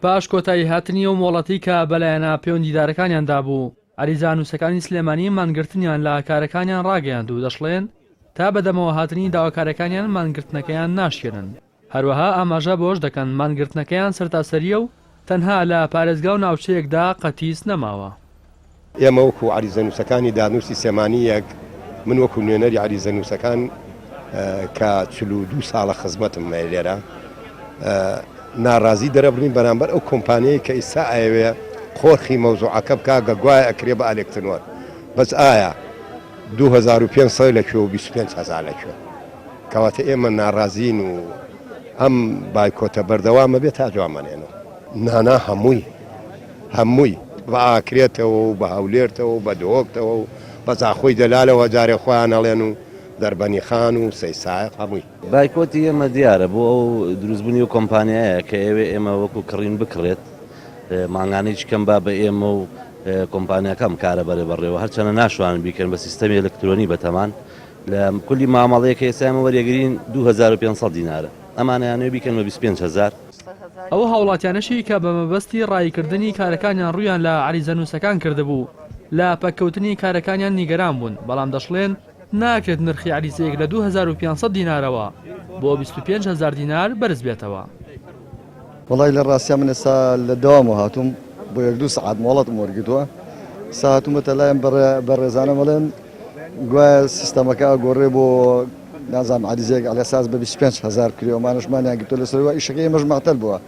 پاش کۆتایی هاتنی و مۆڵەتی کە بەلایەنە پەیوەندیدارەکانیاندا بوو، عەریزە نووسەکانی سلێمانی مانگرتنیان لە کارەکانیان ڕاگەیاند و دەشڵێن تا بەدەمەوە هاتنی داواکارەکانیان مانگرتنەکەیان ناشێنن. هەروەها ئاماژە بۆش دەکەن مانگرتنەکەیان سەرتاسەریە و تەنها لە پارێزگا و ناوچەیەکدا قەتیس نەماوە. ئێمە وەکو عەریزە نووسەکانی دانووسی سێمانیەک، من وەکو نوێنەری عەریزە نووسەکان کە 42 ساڵە خزمەتم لێرە ناڕازی دەرەبڕین بەرامبەر ئەو کۆمپانیایی کە ئێستا ئەوێ خۆرخی مەوزوعەکە بکا گەگوایە ئەکرێ بە ئەلێکترۆن. بەس ئایا 2500 لەکوێ و 25,000 لەکوێ؟ کەواتە ئێمە ناڕازین و ئەم بایکۆتە بەردەوامە بێت تا جوامەنێنەوە. نانا هەمووی بە ئاکرێتەوە و بە هەولێرتەوە و بە دۆکتەوە و بە زاخۆی دەلالەوە جارێ خۆیان ئەڵێن و دەربەنی خان و سەیسایق هەمووی. بایکۆتی ئێمە دیارە بۆ ئەو دروستبوونی و کۆمپانیایە کە ئێوێ ئێمە وەکو کڕین بکڕێت ماگانەی کەم با بە ئێمە و کۆمپانیەکەم کارە بەرە بەڕێوە هەرچەنە ناشوان بیکەن بە سیستەمی ئەلکترۆنی بەتەمان لە کولی مامەڵەیە کە ئێستا ئێمە وەریەگرین 2500 دینارە ئەمانەیانەوە بیکەن بە 25,000. ئەوە هاوڵاتیانەشی کە بە مەبەستی ڕایکردنی کارەکانیان ڕوویان لە عەریزە نووسەکان کردبوو لە پەککەوتنی کارەکانیان نیگەران بوون، بەڵام دەشڵێن ناکرێت نرخی عەریزەیەک لە 2500 دینارەوە بۆ 25,000 دینار بەرز بێتەوە. وڵی لە ڕاستیا من ئێستا لە دەوام هاتووم بۆ 1-2 سەعات مۆڵەتم وەرگتووە ساهاتومەتە لایەن بەڕێزانە بڵێن گوایە سیستەمەکە گۆڕێ بۆ نازام عەریزەیەک ئەلێساس بە 25,000 کریۆمانشمانیان گرتووە لەسەرەوە ئیشەکەی ئێمەش مەعتەل بووە.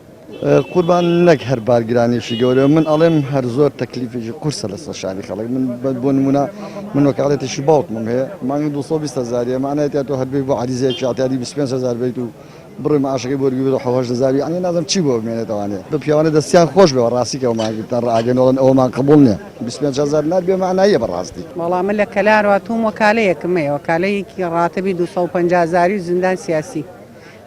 قوربان نەک هەر بارگرانیشی گەورە من ئەڵێم هەر زۆر تەکلیفێکی قورسە لەسەر شانی خەڵک. من بۆ نمونە من وەکاڵێتێکی باوکمم هەیە مانگی 220,000 مانایەت تۆ هەربێ بۆ عەریزەیەکی ئاتیادی 25,000 بیت و بڕی ماشەکەی بۆرگی بێت 7,000 ئەنی نازم چی بۆ بمێنێتەوانێ بە پیاوانە دەستیان خۆش بێەوە ڕاستیکەەوە ماگرتان ڕاگەنەوەن ئەومان قبول نییە 25,000 نار بێ معناییە بەڕاستی. وەڵام من لە کەلارەوەتوم وەکالەیەکم هەیە وەکالەیەکی ڕاتبی 250,000 زیندان سیاسی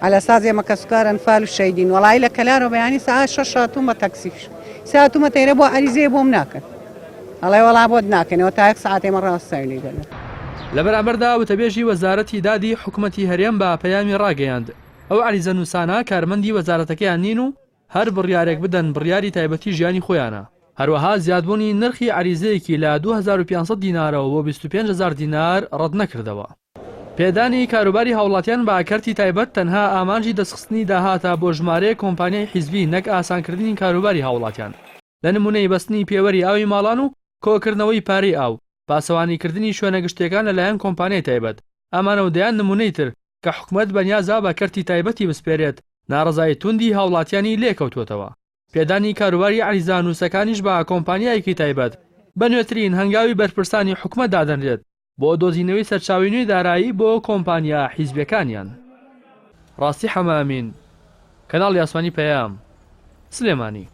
على أساس ما كسكر أنفال الشهيدين والله إلى كلارو بيعني ساعة شاشاتهم بتكسيش ساعتهم تيربوا عريزة بوم ناكن الله والله بود ناكن وتاك ساعتي مرة السعيدي قال لەبەرامبەردا وتەبێژی وەزارەتی دادی حکوومەتی هەرێم بە پەیامی ڕاگەیاند ئەو عەریزە نووسانە کارمەندی وەزارەتەکەیان نین و هەر بڕیارێک بدەن بڕیاری تایبەتی ژیانی خۆیانە. هەروەها زیادبوونی نرخی عەریزەیەکی لە 2500 دینارەوە بۆ 25,000 دینار ڕەت نەکردەوە. پێدانی کاروباری هاوڵاتیان بە کەرتی تایبەت تەنها ئامانجی دەستخستنی داهاتە بۆ ژمارەیە کۆمپانیای حیزبی نەک ئاسانکردنی کاروباری هاوڵاتیان لە نمونەی بەستنی پێوەری ئاوی ماڵان و کۆکردنەوەی پارەی ئاو، پاسەوانیکردنی شوێنە گشتەکان لەلایەن کۆمپانیای تایبەت. ئەمانە و دەیان نمونەی تر کە حکوومەت بەنیازا بە کەرتی تایبەتی بسپێرێت ناڕزای توندی هاوڵاتیانی لێکەوتوتەوە. پێدانی کاروباری عەریزە نووسەکانیش بە کۆمپانیایەکی تایبەت بە نوێترین هەنگاوی بەرپرسانی حکوومەت دادەنرێت بۆ دۆزینەوەی سەرچاوی دارایی بۆ کۆمپانیا حیزبەکانیان. ڕاستی حەمامین، کەناڵی ئاسمانی پەیام، سلێمانی.